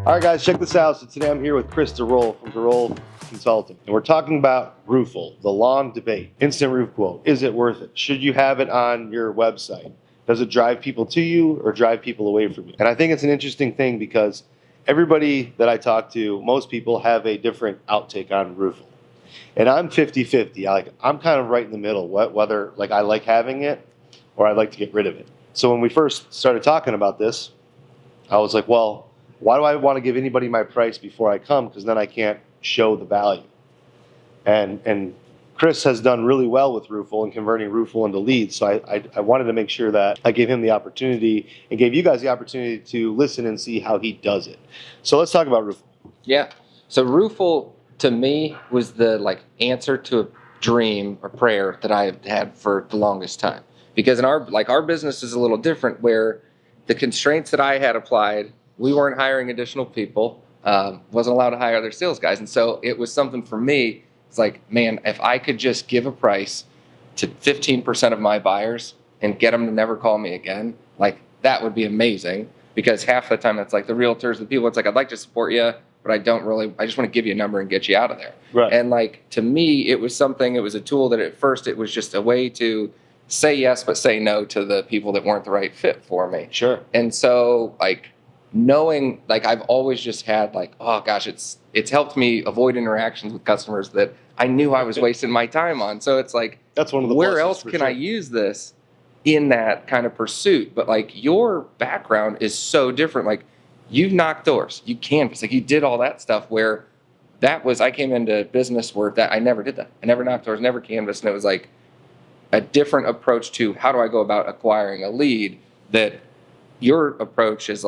All right, guys, check this out. So today I'm here with Chris DeRoll from DeRoll Consulting, and we're talking about Roofle, the long debate. Instant roof quote. Is it worth it? Should you have it on your website? Does it drive people to you or drive people away from you? And I think it's an interesting thing because everybody that I talk to, most people have a different outtake on Roofle. And I'm 50-50. I'm kind of right in the middle, whether like I like having it or I'd like to get rid of it. So when we first started talking about this, I was like, well, why do I want to give anybody my price before I come? Because then I can't show the value. And Chris has done really well with Roofle and converting Roofle into leads. So I wanted to make sure that I gave him the opportunity and gave you guys the opportunity to listen and see how he does it. So let's talk about Roofle. Yeah. So Roofle to me was the answer to a dream or prayer that I have had for the longest time. Because in our business is a little different where the constraints that I had applied, we weren't hiring additional people, wasn't allowed to hire other sales guys. And so it was something for me. It's like, man, if I could just give a price to 15% of my buyers and get them to never call me again, that would be amazing. Because half the time it's like the realtors, the people, it's like, I'd like to support you, but I just want to give you a number and get you out of there. Right. And to me, it was a tool that at first it was just a way to say yes, but say no to the people that weren't the right fit for me. Sure. And so knowing, I've always just had oh gosh, it's helped me avoid interactions with customers that I knew I was wasting my time on. So it's that's one of the where else can I use this in that kind of pursuit? But your background is so different. You've knocked doors, you canvass, you did all that stuff where I came into business where I never did that. I never knocked doors, never canvassed, and it was a different approach to how do I go about acquiring a lead. That your approach is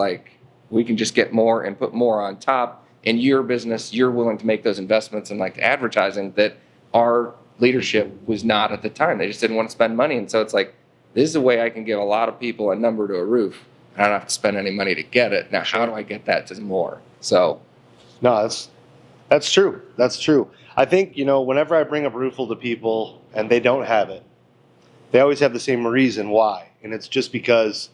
we can just get more and put more on top. In your business, you're willing to make those investments in advertising that our leadership was not at the time. They just didn't want to spend money. And so it's this is a way I can give a lot of people a number to a roof. I don't have to spend any money to get it. Now, how do I get that to more? So, no, that's true. That's true. I think, whenever I bring up Roofle to people and they don't have it, they always have the same reason why. And it's just because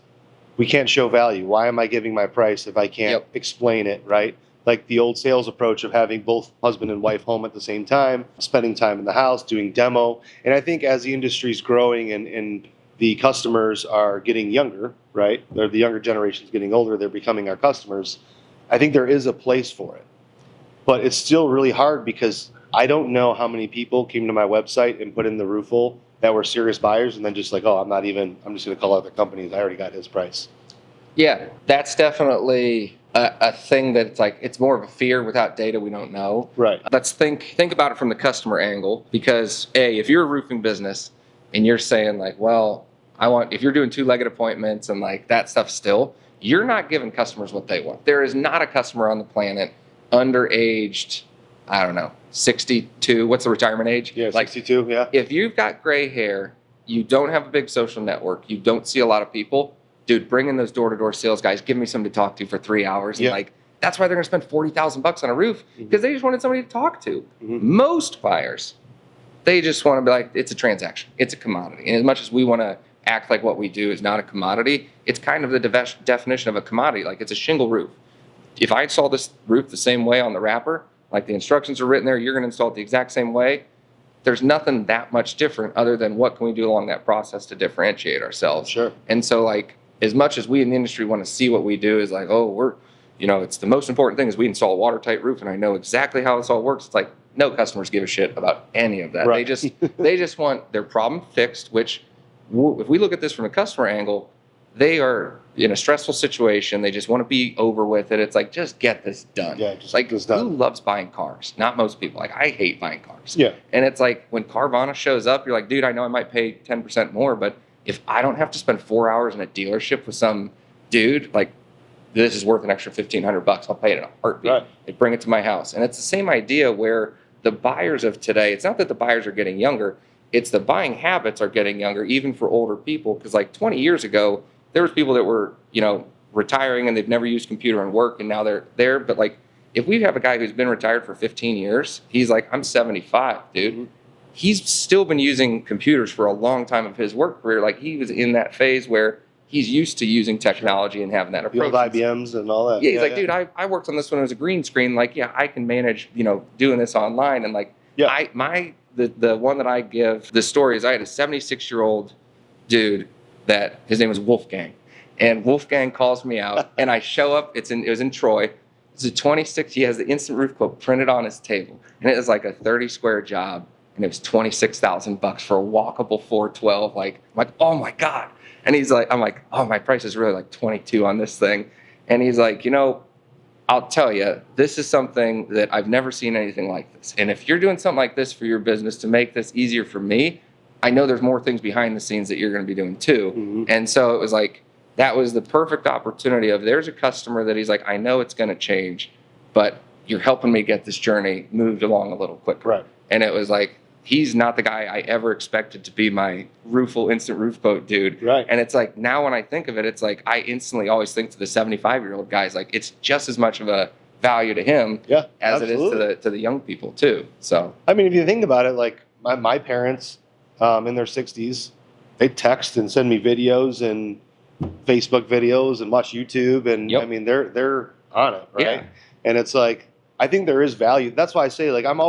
we can't show value. Why am I giving my price if I can't explain it, right? Like the old sales approach of having both husband and wife home at the same time, spending time in the house, doing demo. And I think as the industry's growing and the customers are getting younger, right? The younger generation's getting older, they're becoming our customers. I think there is a place for it. But it's still really hard because I don't know how many people came to my website and put in the Roofle that were serious buyers and then just I'm just going to call other companies. I already got his price. Yeah, that's definitely a thing that it's more of a fear. Without data, we don't know. Right. Let's think about it from the customer angle, because if you're a roofing business and you're saying if you're doing 2-legged appointments and that stuff still, you're not giving customers what they want. There is not a customer on the planet underaged, 62. What's the retirement age? Yeah, 62, yeah. If you've got gray hair, you don't have a big social network, you don't see a lot of people, dude, bring in those door-to-door sales guys, give me somebody to talk to for 3 hours. Yeah. And that's why they're going to spend $40,000 on a roof, because they just wanted somebody to talk to. Mm-hmm. Most buyers, they just want to be it's a transaction. It's a commodity. And as much as we want to act like what we do is not a commodity, it's kind of the definition of a commodity. It's a shingle roof. If I install this roof the same way on the wrapper, the instructions are written there, you're going to install it the exact same way. There's nothing that much different other than what can we do along that process to differentiate ourselves. Sure. And so as much as we in the industry want to see what we do is we're, it's the most important thing is we install a watertight roof and I know exactly how this all works. It's no customers give a shit about any of that. Right. They just want their problem fixed, which if we look at this from a customer angle, they are in a stressful situation. They just want to be over with it. It's just get this done. Yeah, just get this done. Who loves buying cars? Not most people. I hate buying cars. Yeah. And it's when Carvana shows up, you're dude, I know I might pay 10% more, but if I don't have to spend 4 hours in a dealership with some dude, this is worth an extra $1,500. I'll pay it in a heartbeat. Right. And bring it to my house. And it's the same idea where the buyers of today, it's not that the buyers are getting younger, it's the buying habits are getting younger, even for older people. Because 20 years ago, there was people that were, retiring and they've never used computer and work, and now they're there. But if we have a guy who's been retired for 15 years, he's I'm 75, dude. Mm-hmm. He's still been using computers for a long time of his work career. He was in that phase where he's used to using technology and having that The old approach. IBMs and all that. Yeah, he's like, dude, I worked on this when it was a green screen. Like, yeah, I can manage, doing this online. And like, Yeah. the one that I give the story is I had a 76-year-old dude that his name was Wolfgang, and Wolfgang calls me out, and I show up. It was in Troy. It's a 26. He has the instant roof quote printed on his table, and it was like a 30 square job, and it was $26,000 for a walkable 412. Like, I'm like, oh my god. And he's like, I'm like, oh, my price is really like 22 on this thing. And he's like, I'll tell you, this is something that I've never seen anything like this. And if you're doing something like this for your business to make this easier for me, I know there's more things behind the scenes that you're going to be doing too. Mhm. And so it was like, that was the perfect opportunity of there's a customer that he's like, I know it's going to change, but you're helping me get this journey moved along a little quicker. Right. And it was like, he's not the guy I ever expected to be my Roofle instant roof quote dude. Right. And it's like, now when I think of it, it's like, I instantly always think to the 75-year-old guys, like it's just as much of a value to him Yeah. as absolutely. it is to the young people too. So I mean, if you think about it, like my parents in their 60s, they text and send me videos and Facebook videos and watch YouTube, and Yep. I mean they're on it, right? Yeah. And it's like I think there is value. That's why I say like I'm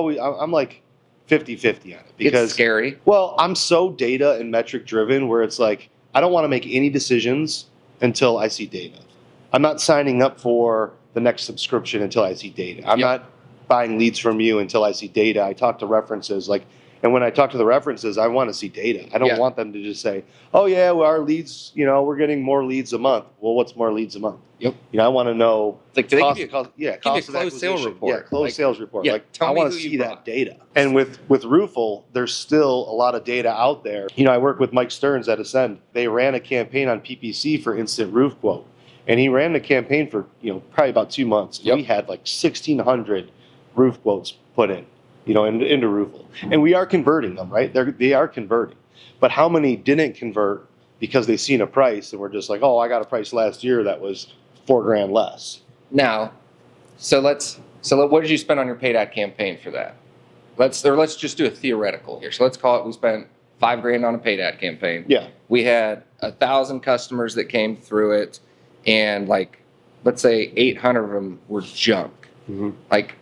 like 50-50 on it it's because scary. well, I'm so data and metric driven where it's like I don't want to make any decisions until I see data. I'm not signing up for the next subscription until I see data. I'm Yep. not buying leads from you until I see data. I talk to references and when I talk to the references, I want to see data. I don't Yeah. want them to just say, "Oh yeah, well, our leads, we're getting more leads a month." Well, what's more leads a month? Yep. I want to know It's like, do they cost, give you cost, yeah, give you cost a of closed sales acquisition. report? Yeah, closed Like, sales report. yeah, Like tell I me want who to you see that brought. data. And with Roofle, there's still a lot of data out there. I work with Mike Stearns at Ascend. They ran a campaign on PPC for Instant Roof Quote, and he ran the campaign for probably about 2 months. Yep. We had like 1,600 roof quotes put in, into Roofle, and we are converting them, right? They are converting, but how many didn't convert because they seen a price and were just like, "Oh, I got a price last year that was $4,000 less." Now, so what did you spend on your paid ad campaign for that? Let's just do a theoretical here. So let's call it we spent $5,000 on a paid ad campaign. Yeah. We had 1,000 customers that came through it, and like, let's say 800 of them were junk. Mm-hmm. Like,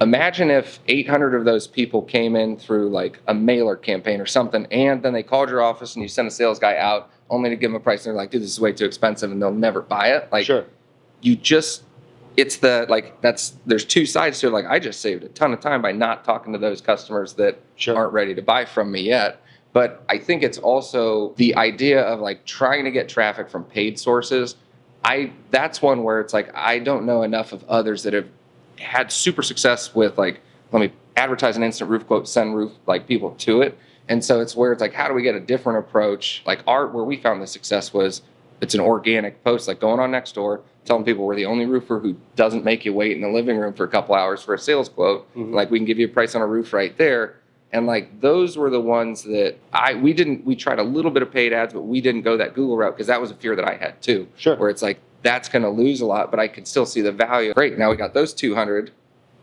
imagine if 800 of those people came in through like a mailer campaign or something, and then they called your office and you sent a sales guy out only to give them a price, and they're like, dude, this is way too expensive, and they'll never buy it. Like, Sure. there's two sides to it. Like, I just saved a ton of time by not talking to those customers that Sure. aren't ready to buy from me yet. But I think it's also the idea of like trying to get traffic from paid sources. That's one where it's like, I don't know enough of others that have had super success with like, let me advertise an instant roof quote, send people to it. And so it's where it's like, how do we get a different approach? Like where we found the success was it's an organic post, like going on Nextdoor, telling people we're the only roofer who doesn't make you wait in the living room for a couple hours for a sales quote. Mhm. Like, we can give you a price on a roof right there. And like, those were the ones that we tried a little bit of paid ads, but we didn't go that Google route because that was a fear that I had too. Sure. Where it's like, that's going to lose a lot, but I could still see the value. Great. Now we got those 200.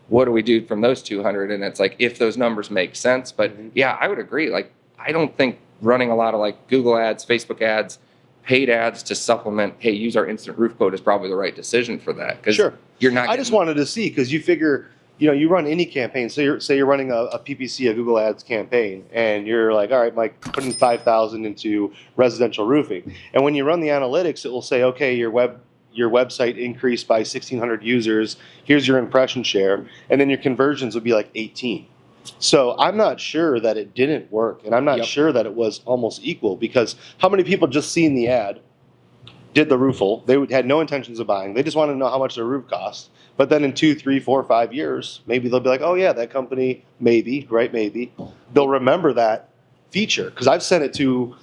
What do we do from those 200? And it's like, if those numbers make sense. But Mhm. yeah, I would agree. Like, I don't think running a lot of like Google ads, Facebook ads, paid ads to supplement, hey, use our instant roof quote is probably the right decision for that. Because Sure. you're not. I just wanted to see because you figure, you run any campaign. So say you're running a PPC, a Google Ads campaign, and you're like, all right, Mike, putting 5,000 into residential roofing, and when you run the analytics, it will say, okay, your website increased by 1,600 users. Here's your impression share, and then your conversions would be like 18. So I'm not sure that it didn't work, and I'm not Yep. sure that it was almost equal because how many people just seen the ad, did the Roofle, they had no intentions of buying, they just wanted to know how much their roof cost. But then in 2, 3, 4, 5 years, maybe they'll be like, oh yeah, that company, maybe, right? Maybe they'll remember that feature because I've sent it to.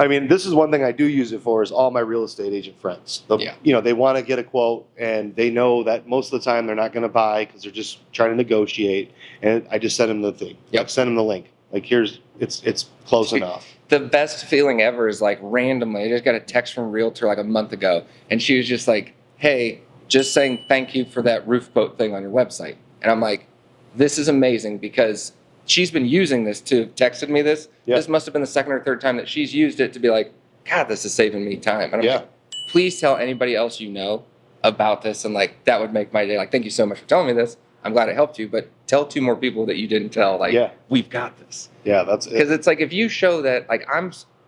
I mean, this is one thing I do use it for is all my real estate agent friends. Yeah. They want to get a quote and they know that most of the time they're not going to buy because they're just trying to negotiate. And I just send them the thing. Yep. Like, send them the link. Like, it's close enough. The best feeling ever is like randomly, I just got a text from a realtor like a month ago, and she was just like, hey, just saying thank you for that roof quote thing on your website. And I'm like, this is amazing because she's been using this too, texted me this. Yeah. This must have been the second or third time that she's used it to be like, God, this is saving me time. And I'm Yeah. like, please tell anybody else you know about this. And like, that would make my day. Like, thank you so much for telling me this. I'm glad it helped you, but tell 2 more people that you didn't tell. Like, Yeah. we've got this. Yeah, that's Because it. it's like, if you show that, like,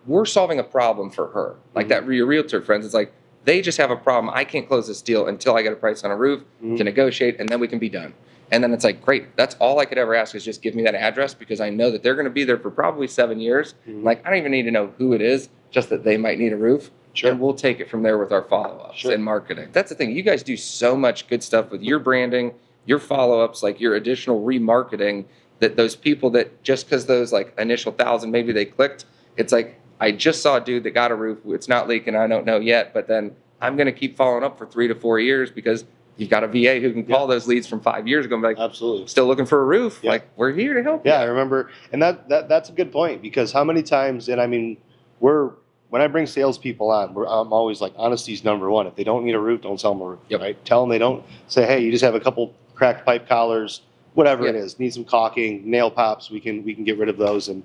we're solving a problem for her. Like that, your realtor friends, it's like, they just have a problem. I can't close this deal until I get a price on a roof to negotiate, and then we can be done. And then it's like, great. That's all I could ever ask is just give me that address, because I know that they're going to be there for probably 7 years. Like, I don't even need to know who it is, just that they might need a roof. Sure. And we'll take it from there with our follow-ups and marketing. That's the thing. You guys do so much good stuff with your branding, your follow-ups, like your additional remarketing, that those people that just because those like initial 1,000, maybe they clicked, it's like, I just saw a dude that got a roof. It's not leaking. I don't know yet, but then I'm going to keep following up for 3 to 4 years because you've got a VA who can call those leads from 5 years ago and be like, Absolutely. still looking for a roof. Yeah. Like, we're here to help Yeah, I you. remember, and that's a good point, because how many times, and I mean, when I bring salespeople on, I'm always like, honesty's number one. If they don't need a roof, don't sell them a roof. Yep. Right? Tell them they don't. Say, hey, you just have a couple cracked pipe collars, whatever it Yep. is. Need some caulking, nail pops. We can get rid of those, and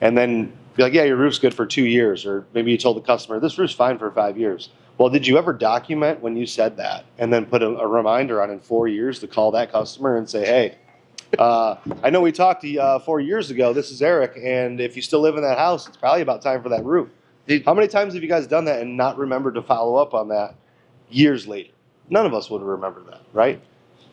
then be like, yeah, your roof's good for 2 years, or maybe you told the customer this roof's fine for 5 years. Well, did you ever document when you said that, and then put a reminder on in 4 years to call that customer and say, hey, I know we talked 4 years ago. This is Eric, and if you still live in that house, it's probably about time for that roof. How many times have you guys done that and not remembered to follow up on that years later? None of us would have remembered that, right?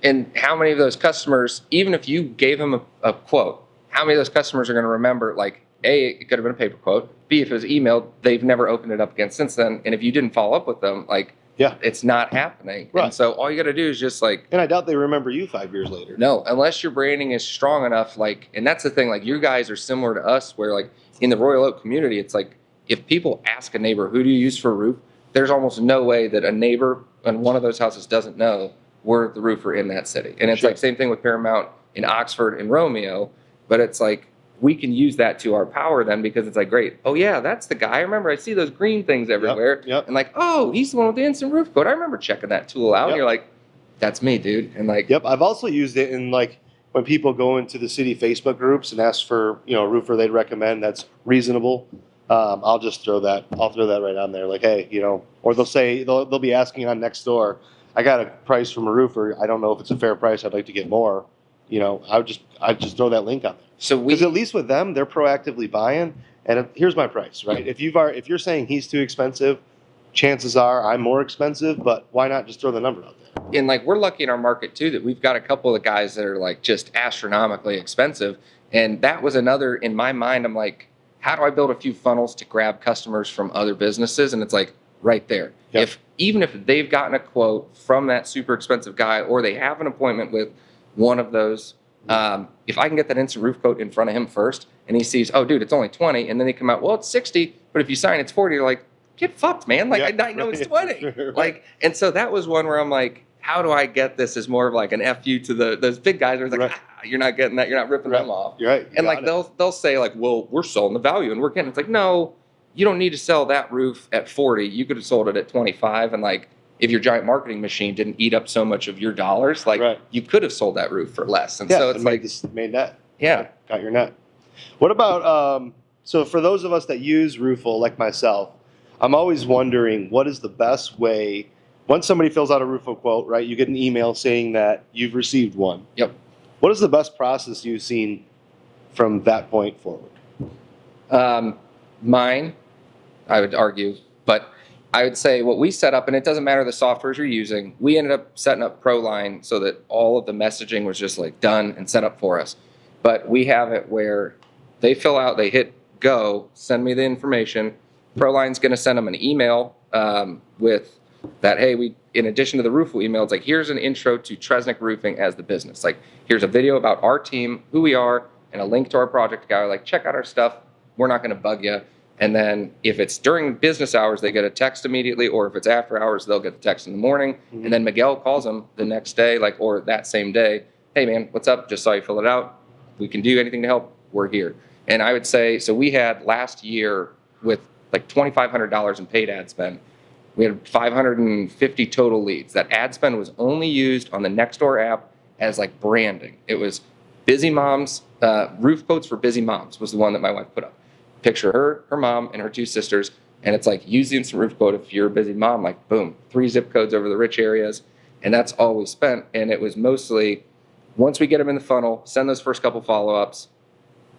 And how many of those customers, even if you gave them a quote, how many of those customers are going to remember, like, A, it could have been a paper quote. B, if it was emailed, they've never opened it up again since then. And if you didn't follow up with them, like, Yeah. it's not happening. Right. And so all you got to do is just like, And I doubt they remember you 5 years later. no, unless your branding is strong enough, like, and that's the thing, like, you guys are similar to us where, like, in the Royal Oak community, it's like, if people ask a neighbor, who do you use for a roof? There's almost no way that a neighbor in one of those houses doesn't know we're the roofer in that city. And it's Sure. like, same thing with Paramount in Oxford and Romeo, but it's like, we can use that to our power then, because it's like, great, oh yeah, that's the guy. I remember I see those green things everywhere. Yep. And like, oh, he's the one with the instant roof code. I remember checking that tool out. Yep. And you're like, that's me, dude. And like, Yep, I've also used it in, like, when people go into the city Facebook groups and ask for, a roofer they'd recommend that's reasonable. I'll just throw that right on there, like, hey, or they'll say they'll be asking on Nextdoor, I got a price from a roofer. I don't know if it's a fair price. I'd like to get more. I'd just throw that link on there, so because at least with them, they're proactively buying. And here's my price, right? If you're saying he's too expensive, chances are I'm more expensive. But why not just throw the number out there? and like, we're lucky in our market too that we've got a couple of guys that are like just astronomically expensive. And that was another, in my mind, I'm like, how do I build a few funnels to grab customers from other businesses? And it's like right there. Yep. Even if they've gotten a quote from that super expensive guy, or they have an appointment with one of those, if I can get that instant roof quote in front of him first, and he sees, oh, dude, it's only 20, and then they come out, well, it's 60, but if you sign, it's 40. You're like, get fucked, man. Like, Yeah, I know it's right. 20. Right. Like, and so that was one where I'm like, how do I get this as more of like an FU to those big guys? Where it's like, Right. You're not getting that. You're not ripping Right. them off. You're right. You And got like, it. they'll say like, well, we're selling the value and we're getting, it's like, no, you don't need to sell that roof at 40. You could have sold it at 25. And like, if your giant marketing machine didn't eat up so much of your dollars, like, Right. you could have sold that roof for less. And Yeah, so it's like, made net. yeah. Got your net. What about so for those of us that use Roofle, like myself, I'm always wondering what is the best way. Once somebody fills out a Roofle quote, right, you get an email saying that you've received one. Yep. What is the best process you've seen from that point forward? Mine, I would argue, but I would say what we set up, and it doesn't matter the softwares you're using, we ended up setting up ProLine so that all of the messaging was just like done and set up for us. But we have it where they fill out, they hit go, send me the information. ProLine's going to send them an email with that, hey, we, in addition to the Roofle email, it's like, here's an intro to Tresnick Roofing as the business. Like, here's a video about our team, who we are, and a link to our project guy. Like, check out our stuff. We're not going to bug you. And then if it's during business hours, they get a text immediately, or if it's after hours, they'll get the text in the morning. Mhm. And then Miguel calls them the next day, like, or that same day, hey man, what's up? Just saw you fill it out. We can do anything to help. We're here. And I would say, so we had last year with like $2,500 in paid ad spend. We had 550 total leads. That ad spend was only used on the Nextdoor app as like branding. It was busy moms, roof quotes for busy moms was the one that my wife put up. Picture her mom, and her two sisters And it's like, use the instant roof quote if you're a busy mom, like boom, 3 zip codes over the rich areas. And that's all we spent. And it was mostly, once we get them in the funnel, send those first couple follow-ups,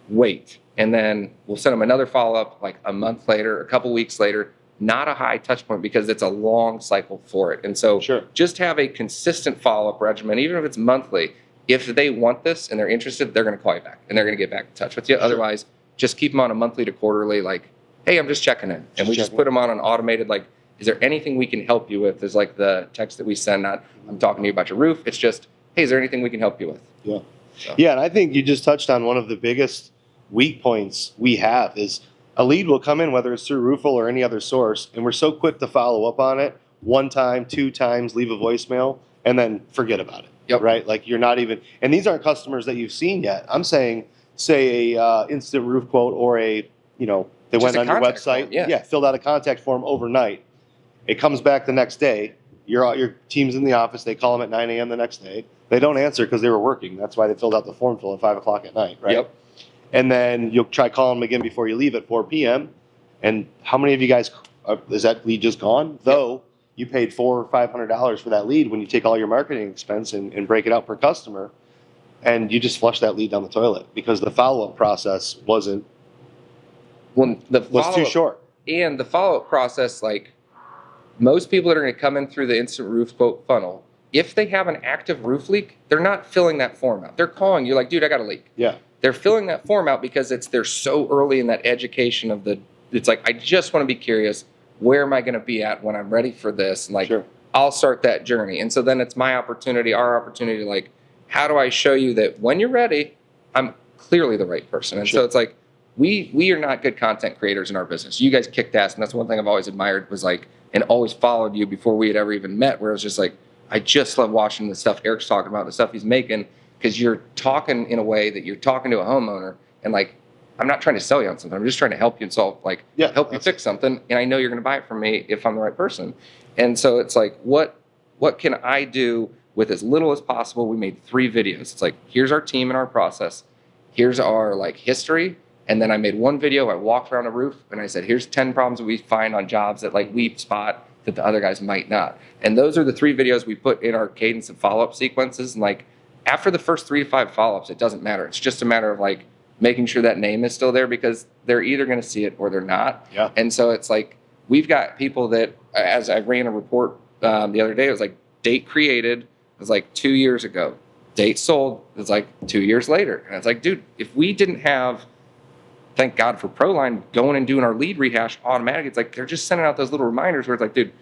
wait. And then we'll send them another follow-up like a month later, a couple weeks later, not a high touch point because it's a long cycle for it. And so Sure. just have a consistent follow-up regimen, even if it's monthly. If they want this and they're interested, they're going to call you back and they're going to get back in touch with you. Sure. Otherwise, just keep them on a monthly to quarterly, like, hey, I'm just checking in. And we just put them on an automated, like, is there anything we can help you with? Is like the text that we send, not, I'm talking to you about your roof. It's just, hey, is there anything we can help you with? Yeah. So. Yeah, and I think you just touched on one of the biggest weak points we have is a lead will come in, whether it's through Roofle or any other source, and we're so quick to follow up on it 1 time, 2 times, leave a voicemail, and then forget about it. Yep. Right? Like you're not even, and these aren't customers that you've seen yet. I'm saying, say a instant roof quote or a, they Just went a on your contact website, form, yeah. filled out a contact form overnight. It comes back the next day. Your team's in the office. They call them at 9 a.m. the next day. They don't answer because they were working. That's why they filled out the form till at 5 o'clock at night, right? Yep. And then you'll try calling them again before you leave at 4 p.m. And how many of you guys, is that lead just gone? Though you paid $400 or $500 for that lead when you take all your marketing expense and break it out per customer, and you just flush that lead down the toilet because the follow-up process was Well, too follow-up- short. And the follow-up process, like most people that are going to come in through the instant roof quote funnel, if they have an active roof leak, they're not filling that form out. They're calling you like, dude, I got a leak. Yeah. They're filling that form out because they're so early in that education of it's like, I just want to be curious, where am I going to be at when I'm ready for this? And like, Sure. I'll start that journey. And so then it's my opportunity, our opportunity, like, how do I show you that when you're ready, I'm clearly the right person? And Sure. so it's like, we are not good content creators in our business. You guys kicked ass, and that's one thing I've always admired was like, and always followed you before we had ever even met, where it was just like, I just love watching the stuff Eric's talking about, the stuff he's making, because you're talking in a way that you're talking to a homeowner, and like, I'm not trying to sell you on something. I'm just trying to help you and solve, like, help you fix something, and I know you're going to buy it from me if I'm the right person. And so it's like, what can I do with as little as possible? We made 3 videos. It's like, here's our team and our process. Here's our like history. And then I made 1 video. I walked around a roof and I said, here's 10 problems that we find on jobs that like we spot that the other guys might not. And those are the 3 videos we put in our cadence of follow-up sequences. And like after the first 3 to 5 follow-ups, it doesn't matter. It's just a matter of like making sure that name is still there because they're either going to see it or they're not. Yeah. And so it's like, we've got people that, as I ran a report the other day, it was like date created, it was like 2 years ago. Date sold, it was like 2 years later. And it's like, dude, if we didn't have, thank God for Proline, going and doing our lead rehash automatic, it's like they're just sending out those little reminders where it's like, dude,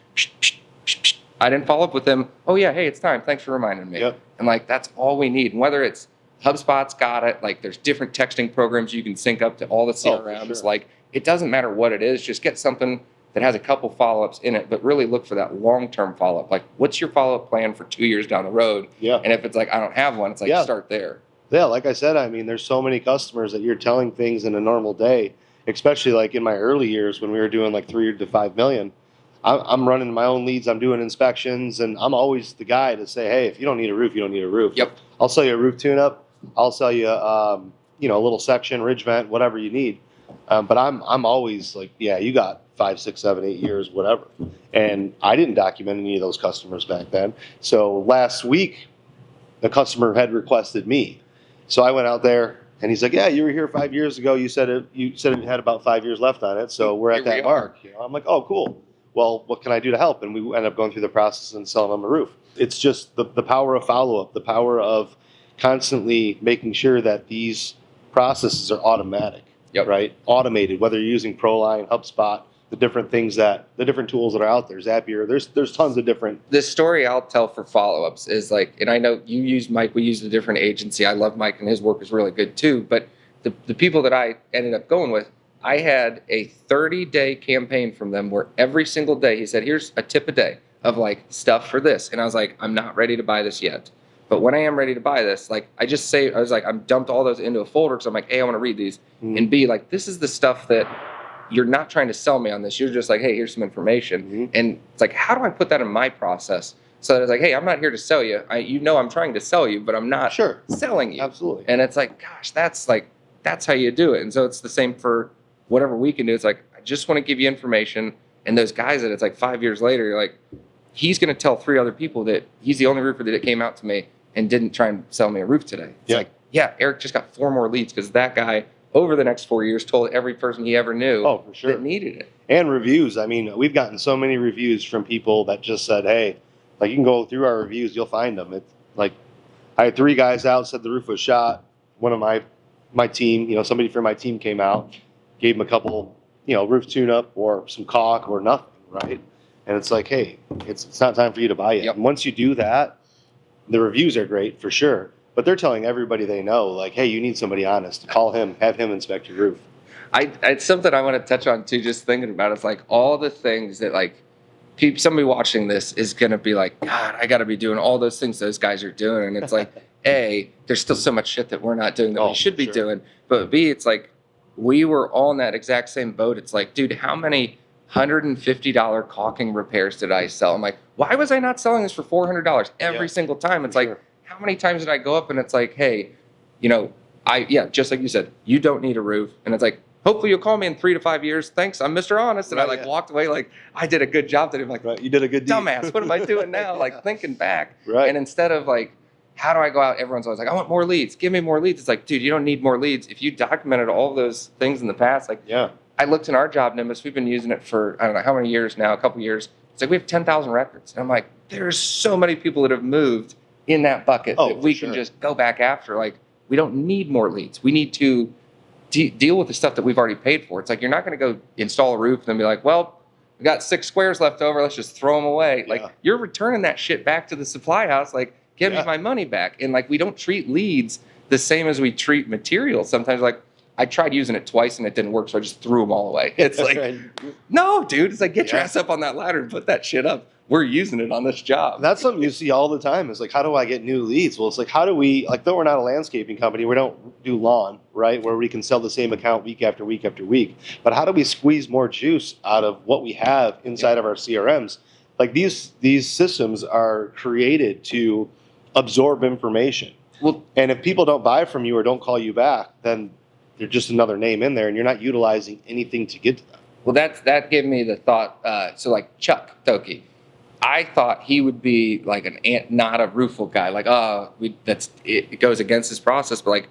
I didn't follow up with them. Oh yeah, hey, it's time. Thanks for reminding me. Yep. And like, that's all we need. And whether it's HubSpot's got it, like there's different texting programs you can sync up to all the CRMs. Sure. Like it doesn't matter what it is, just get something that has a couple follow-ups in it, but really look for that long-term follow-up. Like what's your follow-up plan for 2 years down the road? Yeah. And if it's like, I don't have one, it's like, start there. Yeah, like I said, I mean, there's so many customers that you're telling things in a normal day, especially like in my early years when we were doing like 3 to 5 million. I'm running my own leads. I'm doing inspections, and I'm always the guy to say, hey, if you don't need a roof, you don't need a roof. Yep. I'll sell you a roof tune-up. I'll sell you, a little section, ridge vent, whatever you need. But I'm always like, yeah, you got 5, 6, 7, 8 years, whatever. And I didn't document any of those customers back then. So last week, the customer had requested me. So I went out there, and he's like, yeah, you were here 5 years ago. You said it had about 5 years left on it. So we're at Here we that are. mark. I'm like, oh, cool. Well, what can I do to help? And we end up going through the process and selling them a roof. It's just the power of follow-up, the power of constantly making sure that these processes are automatic, right? Automated, whether you're using Proline, HubSpot, the different tools that are out there, Zapier, there's tons of different. The story I'll tell for follow-ups is like, and I know you used Mike, we used a different agency. I love Mike and his work is really good too. But the people that I ended up going with, I had a 30-day campaign from them where every single day he said, here's a tip a day of like stuff for this. And I was like, I'm not ready to buy this yet. But when I am ready to buy this, like I'm dumped all those into a folder because I'm like, A, I want to read these. Mm-hmm. And B, like, this is the stuff that you're not trying to sell me on this. You're just like, hey, here's some information. Mm-hmm. And it's like, how do I put that in my process? So that it's like, hey, I'm not here to sell you. I'm trying to sell you, but I'm not selling you. Absolutely. And it's like, gosh, that's how you do it. And so it's the same for whatever we can do. It's like, just want to give you information. And those guys that it's like 5 years later, you're like, he's going to tell 3 other people that he's the only roofer that came out to me and didn't try and sell me a roof today. It's like, yeah, Eric just got 4 more leads because that guy over the next 4 years told every person he ever knew for sure. that needed it. And reviews. I mean, we've gotten so many reviews from people that just said, hey, like you can go through our reviews, you'll find them. It's like I had 3 guys out, said the roof was shot. One of my team, somebody from my team came out, gave them a couple, roof tune-up or some caulk or nothing, right? And it's like, hey, it's not time for you to buy it. Yep. And once you do that, the reviews are great for sure. But they're telling everybody they know, like, hey, you need somebody honest. Call him, have him inspect your roof. It's something I want to touch on too, just thinking about it. It's like all the things that like somebody watching this is going to be like, God, I got to be doing all those things those guys are doing. And it's like, A, there's still so much shit that we're not doing that we should be doing. But B, it's like we were all in that exact same boat. It's like, dude, how many $150 caulking repairs did I sell? I'm like, why was I not selling this for $400 every single time? It's like, how many times did I go up and it's like, hey, just like you said, you don't need a roof. And it's like, hopefully you'll call me in 3 to 5 years. Thanks, I'm Mr. Honest. And I walked away like, I did a good job today. I'm like, you did a good deed. Dumbass, what am I doing now? Like thinking back. Right. And instead of like, how do I go out? Everyone's always like, I want more leads. Give me more leads. It's like, dude, you don't need more leads. If you documented all of those things in the past, like I looked in our job, Nimbus, we've been using it for, I don't know how many years now, a couple years. It's like we have 10,000 records. And I'm like, there's so many people that have moved in that bucket that we can just go back after. Like, we don't need more leads. We need to deal with the stuff that we've already paid for. It's like, you're not going to go install a roof and then be like, well, we got 6 squares left over. Let's just throw them away. Like, you're returning that shit back to the supply house. Like, give me my money back. And like, we don't treat leads the same as we treat materials. Sometimes like, I tried using it twice and it didn't work, so I just threw them all away. It's like, no, dude. It's like, get your ass up on that ladder and put that shit up. We're using it on this job. That's something you see all the time. Is like, how do I get new leads? Well, it's like, how do we, like, though we're not a landscaping company, we don't do lawn, right, where we can sell the same account week after week after week. But how do we squeeze more juice out of what we have inside of our CRMs? Like, these systems are created to absorb information. Well, and if people don't buy from you or don't call you back, then they're just another name in there, and you're not utilizing anything to get to them. Well, that gave me the thought. So like Chuck Toki, I thought he would be like not a roofal guy. Like, it goes against his process, but like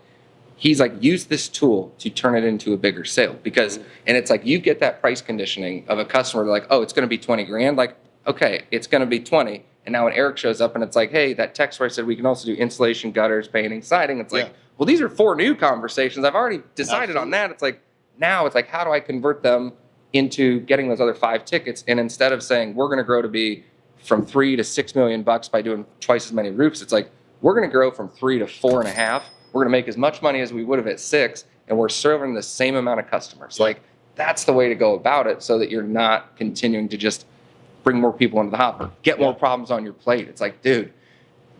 he's like, use this tool to turn it into a bigger sale because, and it's like you get that price conditioning of a customer like, oh, it's going to be 20 grand. Like, okay, it's going to be 20. And now when Eric shows up and it's like, hey, that text where I said we can also do insulation, gutters, painting, siding. It's like, well, these are 4 new conversations. I've already decided on that. It's like, now it's like, how do I convert them into getting those other 5 tickets? And instead of saying we're going to grow to be from $3 to $6 million by doing twice as many roofs, it's like, we're going to grow from 3 to 4.5. We're going to make as much money as we would have at 6, and we're serving the same amount of customers. Like, that's the way to go about it so that you're not continuing to just bring more people into the hopper, get more problems on your plate. It's like, dude,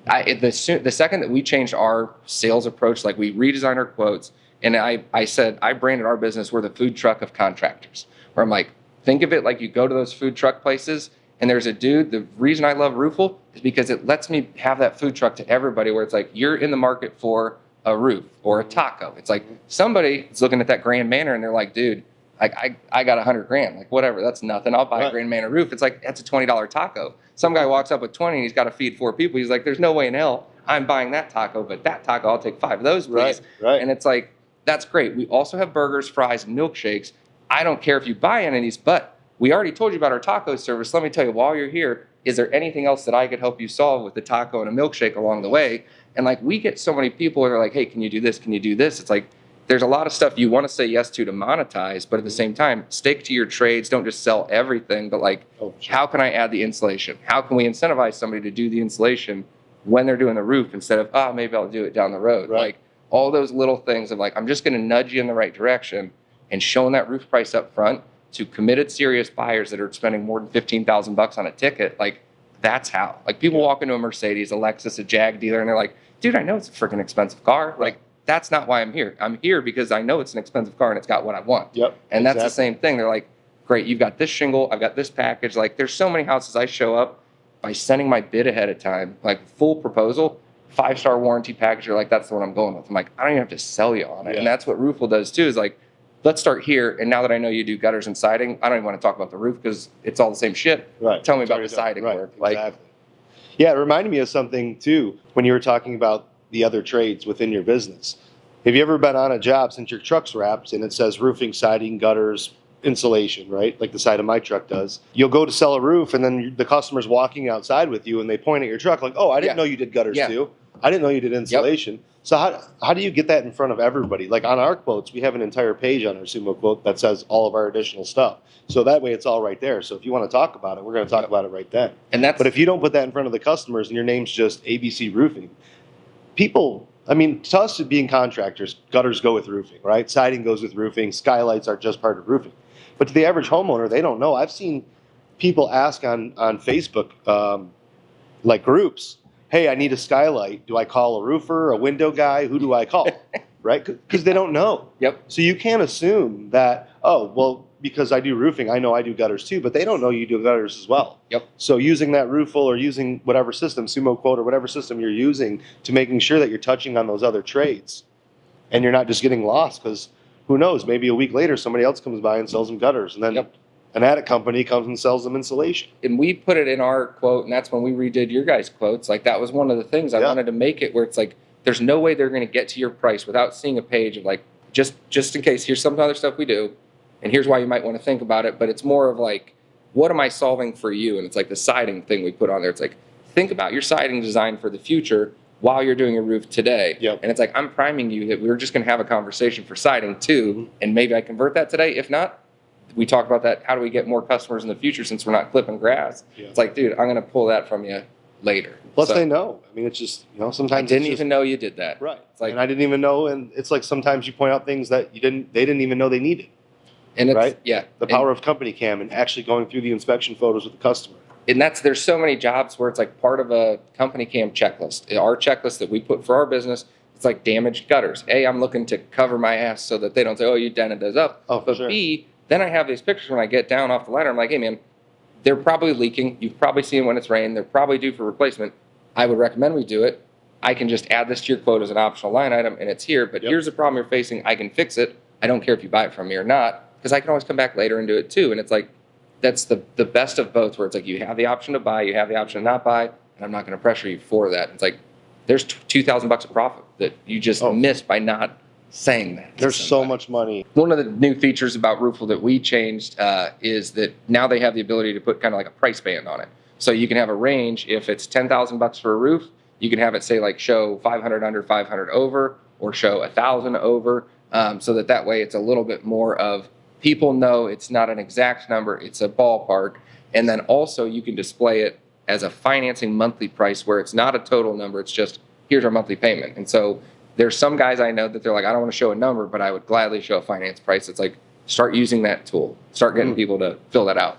the second that we changed our sales approach, like we redesigned our quotes, and I said, I branded our business, we're the food truck of contractors. Where I'm like, think of it like you go to those food truck places, and there's a dude, the reason I love Roofle is because it lets me have that food truck to everybody where it's like, you're in the market for a roof or a taco. It's like somebody is looking at that Grand Manor and they're like, dude, I got $100,000, like whatever, that's nothing. I'll buy a Grand Manor roof. It's like, that's a $20 taco. Some guy walks up with 20 and he's got to feed 4 people. He's like, there's no way in hell I'm buying that taco, but that taco, I'll take 5 of those, please. Right. And it's like, that's great. We also have burgers, fries, and milkshakes. I don't care if you buy any of these, but we already told you about our taco service. Let me tell you, while you're here, is there anything else that I could help you solve with the taco and a milkshake along the way? And like, we get so many people that are like, hey, can you do this? Can you do this? It's like, there's a lot of stuff you want to say yes to monetize, but at the same time, stick to your trades. Don't just sell everything, but like, how can I add the insulation? How can we incentivize somebody to do the insulation when they're doing the roof instead of, maybe I'll do it down the road. Like all those little things of like, I'm just going to nudge you in the right direction and showing that roof price up front to committed serious buyers that are spending more than $15,000 on a ticket. Like, that's how. Like, people walk into a Mercedes, a Lexus, a Jag dealer, and they're like, dude, I know it's a freaking expensive car. Like, that's not why I'm here. I'm here because I know it's an expensive car and it's got what I want. And that's the same thing. They're like, great, you've got this shingle, I've got this package. Like, there's so many houses I show up by sending my bid ahead of time, like full proposal, 5-star warranty package. You're like, that's the one I'm going with. I'm like, I don't even have to sell you on it. And that's what Roofle does too, is like, let's start here. And now that I know you do gutters and siding, I don't even want to talk about the roof because it's all the same shit. Right. Tell me It's about already the done. siding Right. work. Like, Exactly. Yeah, it reminded me of something too when you were talking about the other trades within your business. Have you ever been on a job since your truck's wrapped and it says roofing, siding, gutters, insulation, right? Like the side of my truck does. You'll go to sell a roof and then the customer's walking outside with you and they point at your truck like, oh, I didn't Yeah. know you did gutters Yeah. too. I didn't know you did insulation. So how do you get that in front of everybody? Like on our quotes, we have an entire page on our Sumo quote that says all of our additional stuff. So that way it's all right there. So if you want to talk about it, we're going to talk about it right then. and that's But if you don't put that in front of the customers and your name's just ABC Roofing, people, I mean, to us being contractors, gutters go with roofing, right? Siding goes with roofing. Skylights are just part of roofing. But to the average homeowner, they don't know. I've seen people ask on Facebook, like groups, hey, I need a skylight. Do I call a roofer, a window guy? Who do I call? Right? Because they don't know. Yep. So you can't assume that, oh, well, because I do roofing, I know I do gutters too, but they don't know you do gutters as well. Yep. So using that Roofle or using whatever system, Sumo Quote or whatever system you're using to making sure that you're touching on those other trades and you're not just getting lost because who knows, maybe a week later somebody else comes by and sells them gutters and then Yep. an attic company comes and sells them insulation. And we put it in our quote, and that's when we redid your guys' quotes. Like that was one of the things I Yeah. wanted to make it where it's like there's no way they're going to get to your price without seeing a page of like just in case here's some other stuff we do, and here's why you might want to think about it. But it's more of like, what am I solving for you? And it's like the siding thing we put on there. It's like think about your siding design for the future while you're doing your roof today. Yep. And it's like I'm priming you that we're just going to have a conversation for siding too, and maybe I convert that today. If not, we talk about that. How do we get more customers in the future since we're not clipping grass? Yeah. It's like, dude, I'm going to pull that from you later. Plus So, they know. I mean, it's just, you know, I sometimes didn't it's just, even know you did that. right. It's like, and I didn't even know. And it's like sometimes you point out things that they didn't even know they needed. and it's, right? yeah. The power of company cam and actually going through the inspection photos with the customer. And that's, there's so many jobs where it's like part of a company cam checklist. Our checklist that we put for our business, it's like damaged gutters. A, I'm looking to cover my ass so that they don't say, oh, you dented those up. Oh, for But sure. B, then I have these pictures when I get down off the ladder. I'm like, hey, man, they're probably leaking. You've probably seen when it's rained. They're probably due for replacement. I would recommend we do it. I can just add this to your quote as an optional line item, and it's here. But Yep. here's the problem you're facing. I can fix it. I don't care if you buy it from me or not, because I can always come back later and do it too. And it's like, that's the best of both, where it's like you have the option to buy, you have the option to not buy, and I'm not going to pressure you for that. It's like there's $2,000 of profit that you just Oh. missed by not saying that. to There's so somebody. much money. One of the new features about Roofle that we changed is that now they have the ability to put kind of like a price band on it. So you can have a range. If it's $10,000 for a roof, you can have it say like show 500 under, 500 over, or show 1,000 over, so that way it's a little bit more of people know it's not an exact number, it's a ballpark. And then also you can display it as a financing monthly price where it's not a total number, it's just here's our monthly payment. And so there's some guys I know that they're like, I don't want to show a number, but I would gladly show a finance price. It's like, start using that tool, start getting people to fill that out.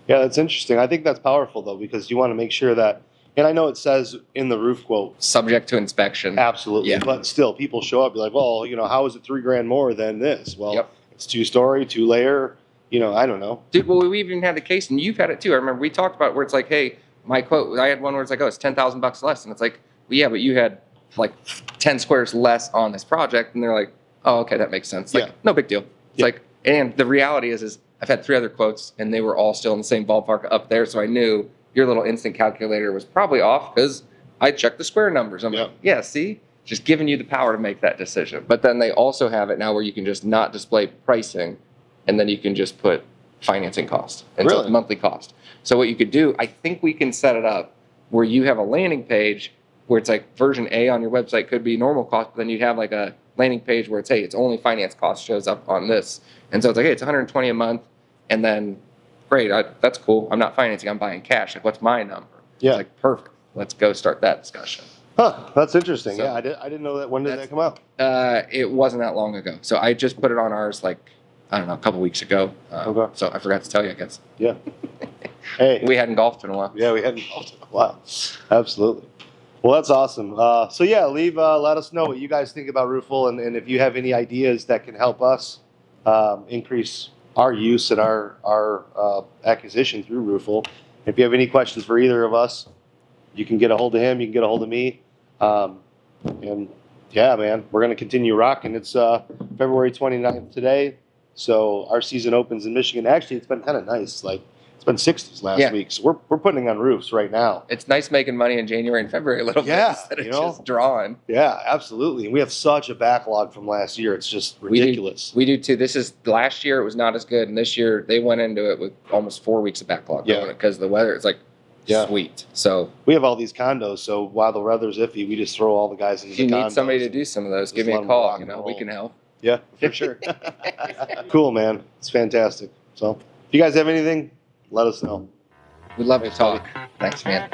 Yeah, that's interesting. I think that's powerful though, because you want to make sure that, and I know it says in the roof quote, Subject to inspection. absolutely, Yeah. but still people show up, be like, well, you know, how is it $3,000 more than this? Well, Yep. it's 2-story, 2-layer, you know, I don't know. Dude, well, we even had the case, and you've had it too. I remember we talked about it where it's like, hey, my quote, I had one where it's like, oh, it's $10,000 less. And it's like, well, yeah, but you had like 10 squares less on this project. And they're like, oh, okay, that makes sense. Like, Yeah. no big deal. It's Yeah. like, and the reality is I've had 3 other quotes and they were all still in the same ballpark up there. So I knew your little instant calculator was probably off because I checked the square numbers. I'm like, yeah, see, just giving you the power to make that decision. But then they also have it now where you can just not display pricing, and then you can just put financing cost and Really? monthly cost. So what you could do, I think we can set it up where you have a landing page where it's like version A on your website could be normal cost, but then you'd have like a landing page where it's, hey, it's only finance cost shows up on this. And so it's like, hey, it's $120 a month. And then, great, that's cool. I'm not financing, I'm buying cash. Like, what's my number? Yeah. It's like, perfect. Let's go start that discussion. Huh, that's interesting. So- Yeah, I didn't know that. When did that That's- come out? It wasn't that long ago. So I just put it on ours like, I don't know, a couple weeks ago. Okay. So I forgot to tell you, I guess. Yeah. Hey. We hadn't golfed in a while. Yeah, we hadn't golfed in a while. Absolutely. Well, that's awesome. So yeah, let us know what you guys think about Roofle, and if you have any ideas that can help us increase our use and our acquisition through Roofle. If you have any questions for either of us, you can get a hold of him. You can get a hold of me. And yeah, man, we're gonna continue rocking. It's February 29th today. So our season opens in Michigan. Actually, it's been kind of nice. Like it's been 60s last Yeah. week. So we're putting on roofs right now. It's nice making money in January and February a little Yeah, bit instead of you know? just drawing. Yeah, absolutely. And we have such a backlog from last year. It's just ridiculous. We do too. This is last year it was not as good, and this year they went into it with almost 4 weeks of backlog Yeah. going because the weather. It's like sweet. So We have all these condos. So while the weather's iffy, we just throw all the guys into if you the need condos. somebody to do some of those, Just give me let a 'em call. rock You and know, we roll. can help. Yeah, for sure. Cool, man. It's fantastic. So if you guys have anything, let us know. We'd love to talk. Thanks, man.